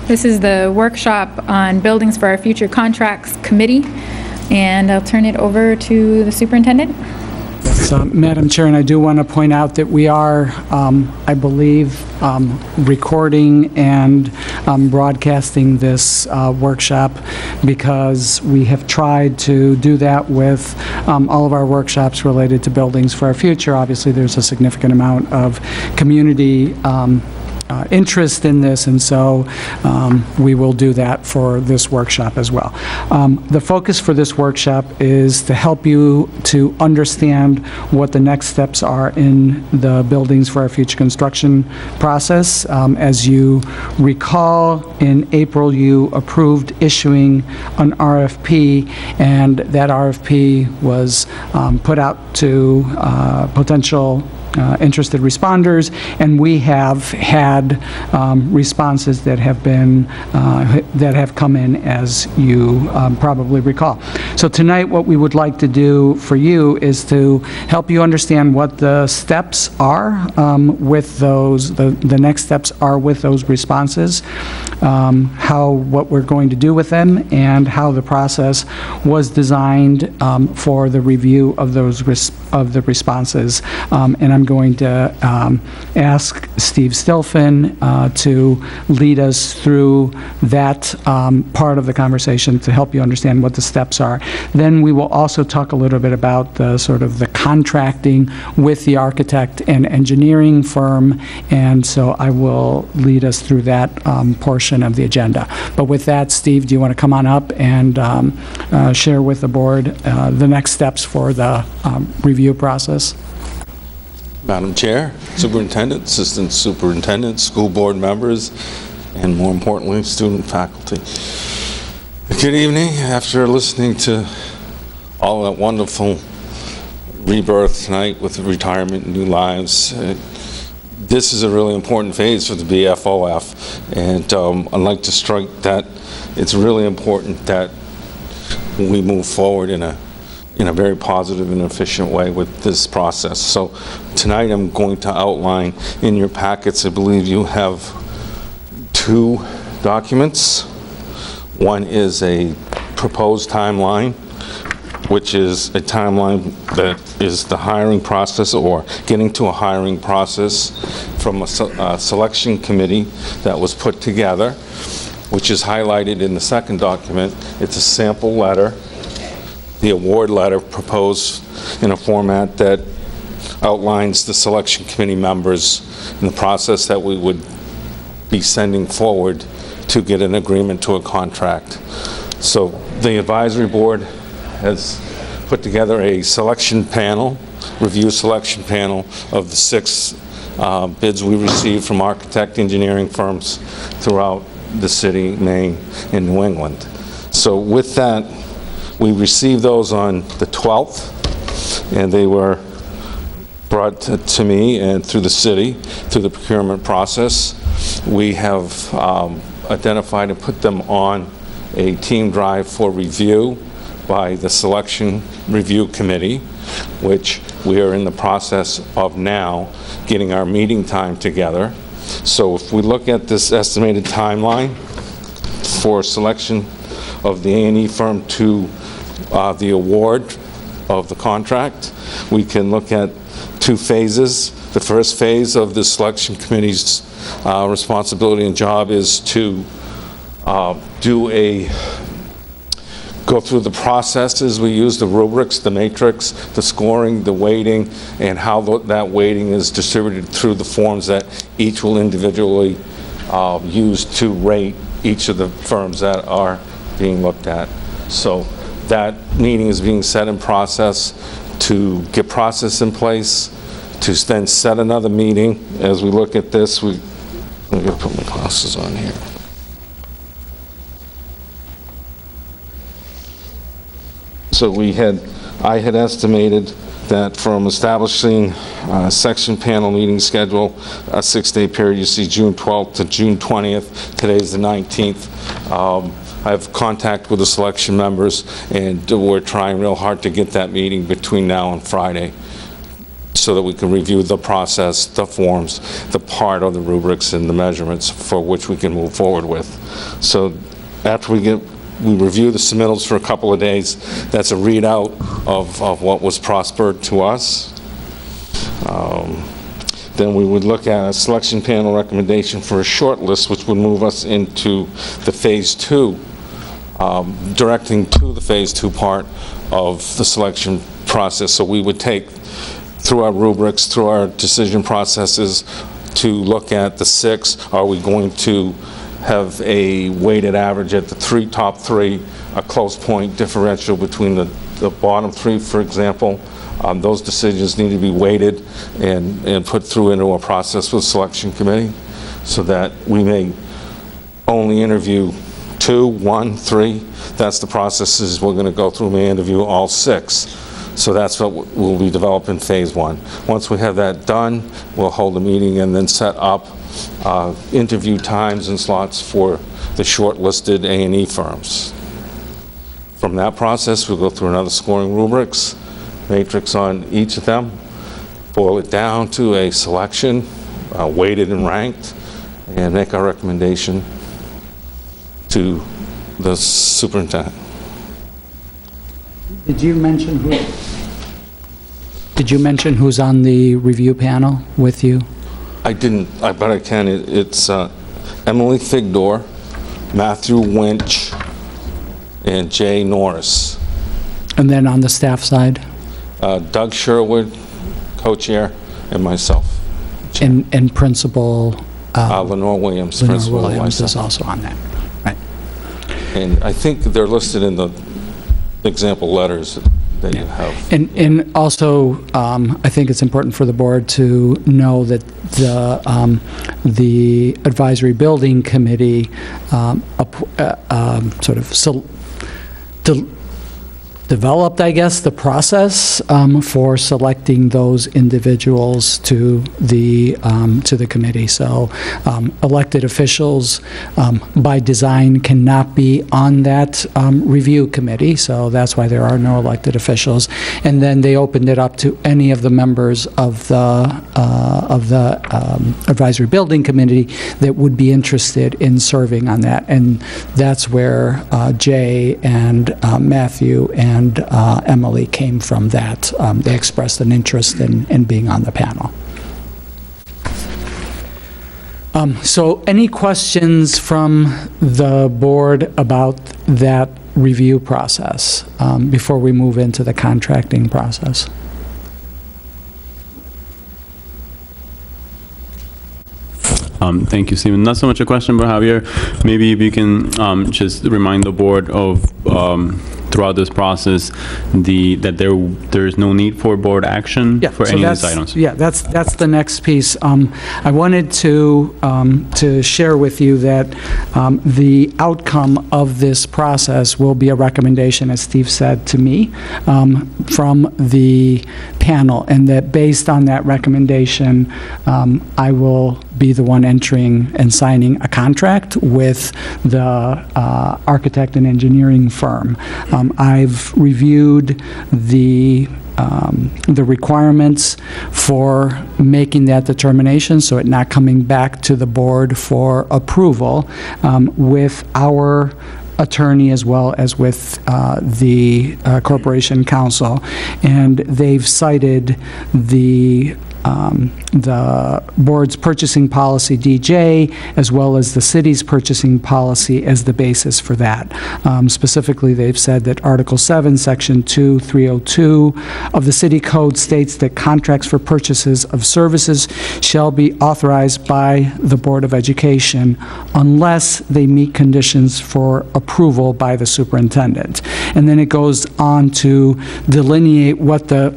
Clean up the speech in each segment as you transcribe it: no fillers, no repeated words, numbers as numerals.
This is the workshop on Buildings for Our Future Contracts Committee, and I'll turn it over to the superintendent. Yes, Madam Chair, and I do want to point out that we are, I believe, recording and broadcasting this workshop because we have tried to do that with all of our workshops related to Buildings for Our Future. Obviously, there's a significant amount of community interest in this, and so we will do that for this workshop as well. The focus for this workshop is to help you to understand what the next steps are in the Buildings for Our Future construction process. As you recall, in April you approved issuing an RFP, and that RFP was put out to potential interested responders, and we have had responses that have been that have come in, as you probably recall. So tonight what we would like to do for you is to help you understand what the steps are with those, the next steps are with those responses, what we're going to do with them, and how the process was designed for the review of those the responses. And I'm going to ask Steve Stilfen to lead us through that part of the conversation to help you understand what the steps are. Then we will also talk a little bit about the sort of the contracting with the architect and engineering firm, and so I will lead us through that portion of the agenda. But with that, Steve, do you want to come on up and share with the board the next steps for the review process? Madam Chair, Superintendent, Assistant Superintendent, school board members, and more importantly, student faculty. Good evening. After listening to all that wonderful rebirth tonight with retirement and new lives, this is a really important phase for the BFOF, and I'd like to strike that it's really important that we move forward in a very positive and efficient way with this process. So tonight I'm going to outline in your packets, I believe you have two documents. One is a proposed timeline, which is a timeline that is the hiring process, or getting to a hiring process from a selection committee that was put together, which is highlighted in the second document. It's a sample letter, the award letter proposed in a format that outlines the selection committee members and the process that we would be sending forward to get an agreement to a contract. So the advisory board has put together a selection panel, review selection panel of the 6 bids we received from architect engineering firms throughout the city, Maine, and New England. So with that, we received those on the 12th, and they were brought to me and through the city, through the procurement process. We have identified and put them on a team drive for review by the selection review committee, which we are in the process of now getting our meeting time together. So if we look at this estimated timeline for selection of the A&E firm to the award of the contract, we can look at 2 phases. The first phase of the selection committee's responsibility and job is to go through the processes. We use the rubrics, the matrix, the scoring, the weighting, and how that weighting is distributed through the forms that each will individually use to rate each of the firms that are being looked at. So that meeting is being set in process to get process in place, to then set another meeting. As we look at this, I'm going to put my glasses on here. So I had estimated that from establishing a section panel meeting schedule, a 6-day period, you see June 12th to June 20th. Today's the 19th. I have contact with the selection members, and we're trying real hard to get that meeting between now and Friday. so that we can review the process, the forms, the part of the rubrics and the measurements for which we can move forward with. So after we review the submittals for a couple of days, that's a readout of what was prospered to us. Then we would look at a selection panel recommendation for a short list, which would move us into the phase 2, directing to the phase 2 part of the selection process. So we would take, through our rubrics, through our decision processes, to look at the 6. Are we going to have a weighted average at the top three, a close point differential between the bottom 3, for example? Those decisions need to be weighted and put through into a process with the selection committee so that we may only interview 2, 1, 3. That's the processes we're going to go through. We may interview all 6. So that's what we'll be developing phase 1. Once we have that done, we'll hold a meeting and then set up interview times and slots for the shortlisted A&E firms. From that process, we'll go through another scoring rubrics matrix on each of them, boil it down to a selection, weighted and ranked, and make our recommendation to the superintendent. Did you mention who's on the review panel with you? I didn't, but I can. It's Emily Figdor, Matthew Winch, and Jay Norris. And then on the staff side? Doug Sherwood, co-chair, and myself. And Principal? Lenore Williams, Lenore Principal. Williams is also on that, right? And I think they're listed in the example letters that you have. And also, I think it's important for the board to know that the advisory building committee developed, I guess, the process for selecting those individuals to the committee. So elected officials by design cannot be on that review committee, so that's why there are no elected officials. And then they opened it up to any of the members of the advisory building committee that would be interested in serving on that. And that's where Jay and Matthew and Emily came from that. They expressed an interest in being on the panel. So any questions from the board about that review process before we move into the contracting process? Thank you, Stephen. Not so much a question, but Javier, maybe if you can just remind the board of throughout this process that there is no need for board action for any of these items. Yeah, that's the next piece. I wanted to share with you that the outcome of this process will be a recommendation, as Steve said to me, from the panel, and that based on that recommendation, I will be the one entering and signing a contract with the architect and engineering firm. I've reviewed the requirements for making that determination, so it not coming back to the board for approval with our attorney as well as with the Corporation Counsel, and they've cited the board's purchasing policy, DJ, as well as the city's purchasing policy as the basis for that. Specifically, they've said that Article 7, Section 2302 of the City Code states that contracts for purchases of services shall be authorized by the Board of Education unless they meet conditions for approval by the superintendent. And then it goes on to delineate what the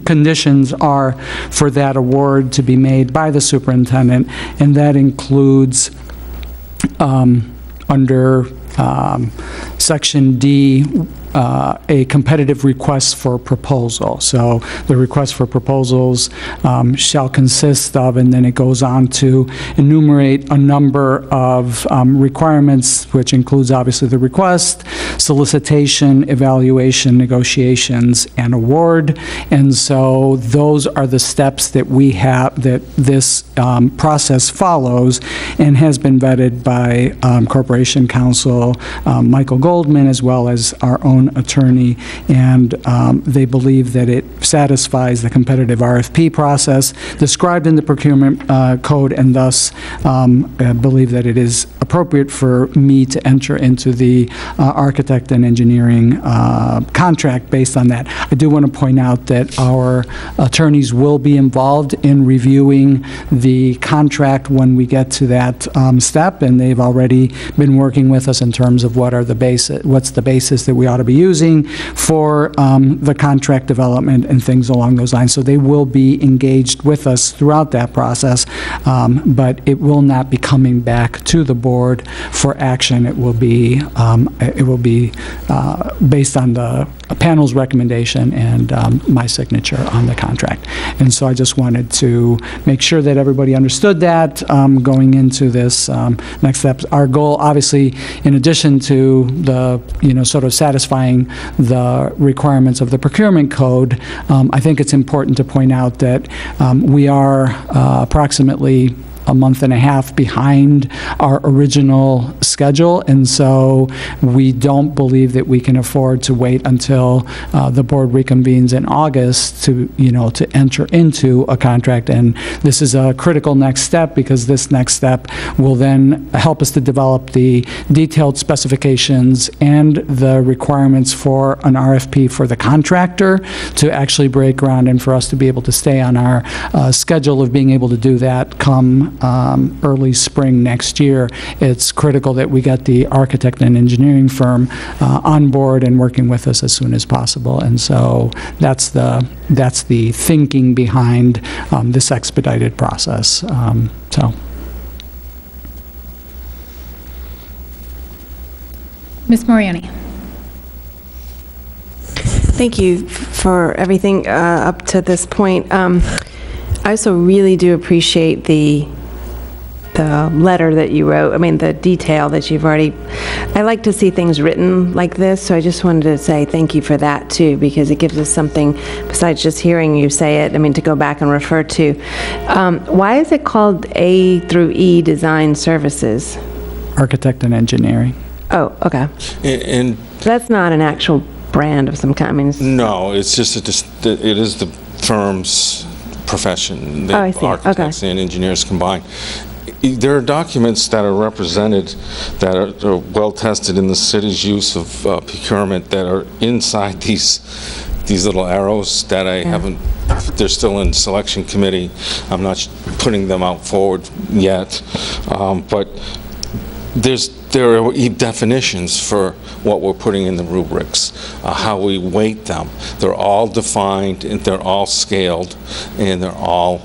conditions are for that award to be made by the superintendent, and that includes under Section D, a competitive request for proposal. So the request for proposals shall consist of, and then it goes on to enumerate a number of requirements, which includes obviously the request, solicitation, evaluation, negotiations, and award. And so those are the steps that we have, that this process follows, and has been vetted by Corporation Counsel Michael Goldman, as well as our own attorney, and they believe that it satisfies the competitive RFP process described in the procurement code, and thus believe that it is appropriate for me to enter into the architect and engineering contract based on that. I do want to point out that our attorneys will be involved in reviewing the contract when we get to that step, and they've already been working with us in terms of what's the basis that we ought to be using for the contract development and things along those lines. So they will be engaged with us throughout that process, but it will not be coming back to the board for action. It will be based on the panel's recommendation and my signature on the contract. And so I just wanted to make sure that everybody understood that going into this next step. Our goal, obviously, in addition to the, sort of satisfying the requirements of the procurement code, I think it's important to point out that we are approximately a month and a half behind our original schedule, and so we don't believe that we can afford to wait until the board reconvenes in August to enter into a contract. And this is a critical next step, because this next step will then help us to develop the detailed specifications and the requirements for an RFP for the contractor to actually break ground, and for us to be able to stay on our schedule of being able to do that come early spring next year. It's critical that we get the architect and engineering firm on board and working with us as soon as possible. And so that's the thinking behind this expedited process. Ms. Morioni. Thank you for everything up to this point. I also really do appreciate the letter that you wrote, the detail that you've already, I like to see things written like this, so I just wanted to say thank you for that too, because it gives us something besides just hearing you say it, to go back and refer to. Why is it called A through E Design Services? Architect and engineering. Oh, okay. And That's not an actual brand of some kind, no, it's just it is the firm's profession. I see. Architects and engineers combined. There are documents that are represented that are well-tested in the city's use of procurement that are inside these little arrows that I haven't, they're still in selection committee. I'm not putting them out forward yet, but there are definitions for what we're putting in the rubrics, how we weight them. They're all defined, and they're all scaled, and they're all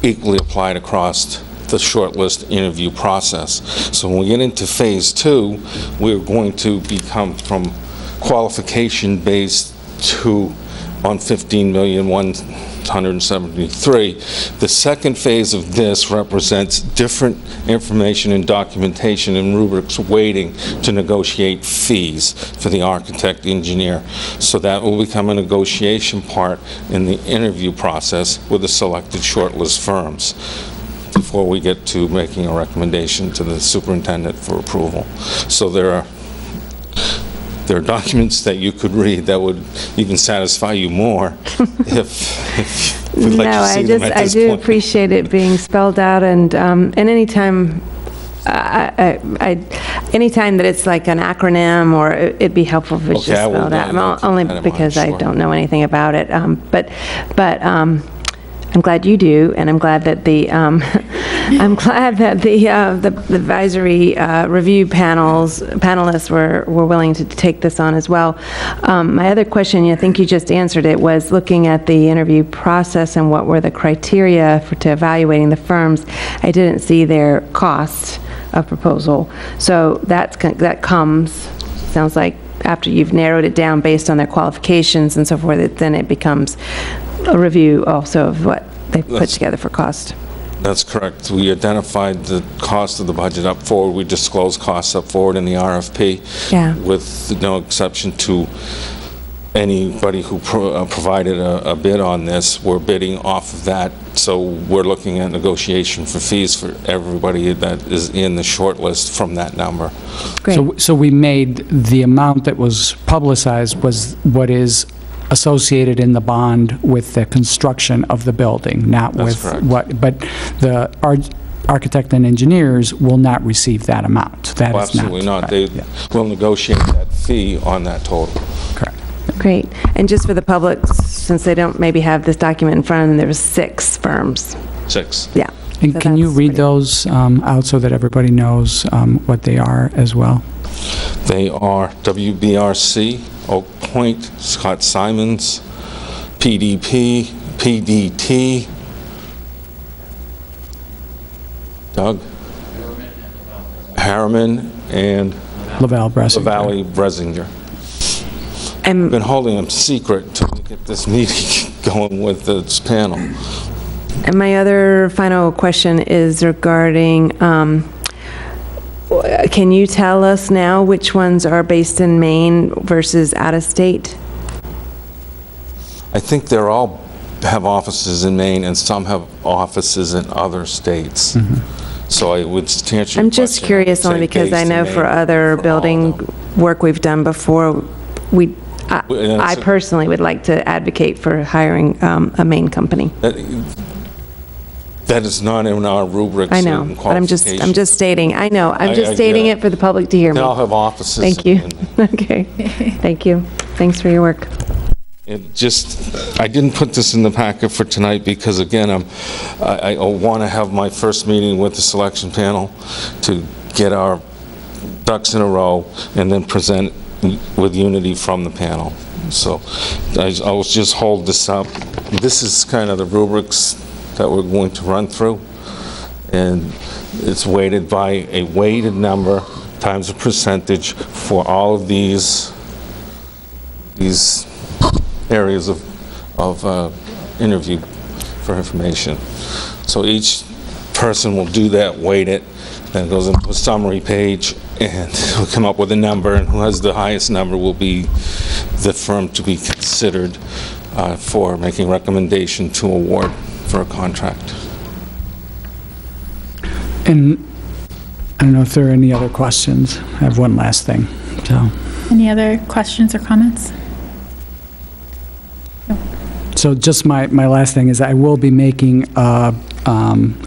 equally applied across the shortlist interview process. So when we get into phase 2, we're going to become from qualification based to on 15,173. The second phase of this represents different information and documentation and rubrics weighting to negotiate fees for the architect engineer. So that will become a negotiation part in the interview process with the selected shortlist firms before we get to making a recommendation to the superintendent for approval. So there are documents that you could read that would even satisfy you more if we'd like to see them at this I do point. appreciate it being spelled out, and anytime anytime that it's like an acronym, or it'd be helpful if it's Okay, just I will spelled out. not Only edit mine, because I sure. don't know anything about it. But I'm glad you do, and I'm glad that the the advisory review panelists were willing to take this on as well. My other question, I think you just answered it, was looking at the interview process and what were the criteria to evaluating the firms. I didn't see their cost of proposal, so that comes, sounds like, after you've narrowed it down based on their qualifications and so forth. Then it becomes a review also of what they put together for cost. That's correct. We identified the cost of the budget up forward. We disclosed costs up forward in the RFP. Yeah. With no exception to anybody who provided a bid on this. We're bidding off of that. So we're looking at negotiation for fees for everybody that is in the short list from that number. Great. So we made, the amount that was publicized was what is associated in the bond with the construction of the building, not That's with correct. what, but the architect and engineers will not receive that amount. That Well, is not. absolutely not. right, They yeah, will negotiate that fee on that total. Correct. Great. And just for the public, since they don't maybe have this document in front of them, there was 6 firms. 6. Yeah. And So can you that's read pretty- those out so that everybody knows what they are as well? They are WBRC, Oak Point, Scott Simons, PDP, PDT, Doug, Harriman, and Laval Bressinger. LaValle Bresinger. And Been holding them secret until we get this meeting going with this panel. And my other final question is regarding, can you tell us now which ones are based in Maine versus out of state? I think they're all have offices in Maine, and some have offices in other states. So I would to answer your I'm just question, curious I would only say because I based in know for Maine other for all of building them. work we've done before, And I it's a- personally would like to advocate for hiring a Maine company. That is not in our rubrics I know, and but I'm just qualifications. stating, I know, I'm I just get stating it. it for the public to hear They me. all have offices. Thank you. in- Okay, thank you. Thanks for your work. It just, I didn't put this in the packet for tonight because, again, I want to have my first meeting with the selection panel to get our ducks in a row and then present with unity from the panel. So I will just hold this up. This is kind of the rubrics that we're going to run through, and it's weighted by a weighted number times a percentage for all of these areas of interview for information. So each person will do that, weight it, then it goes into a summary page, and we'll come up with a number, and who has the highest number will be the firm to be considered for making recommendation to award for a contract. And I don't know if there are any other questions. I have one last thing, so. Any other questions or comments? So just my last thing is I will be making a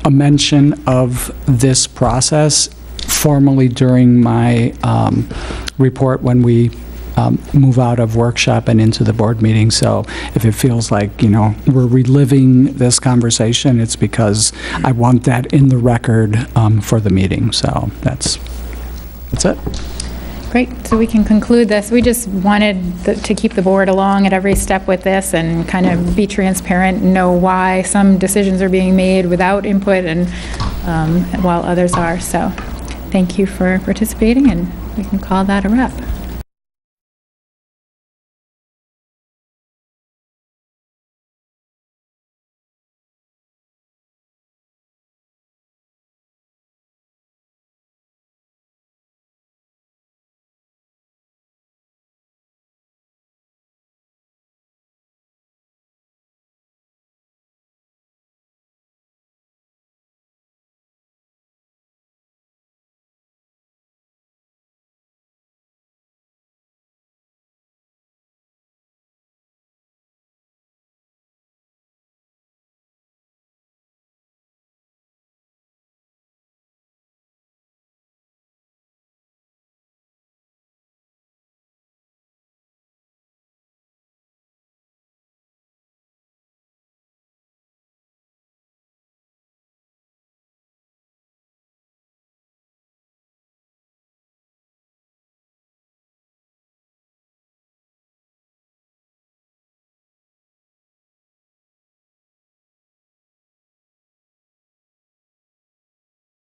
mention of this process formally during my report when we move out of workshop and into the board meeting. So if it feels like, we're reliving this conversation, it's because I want that in the record for the meeting. So that's it. Great, so we can conclude this. We just wanted to keep the board along at every step with this and kind of be transparent and know why some decisions are being made without input and while others are. So thank you for participating, and we can call that a wrap.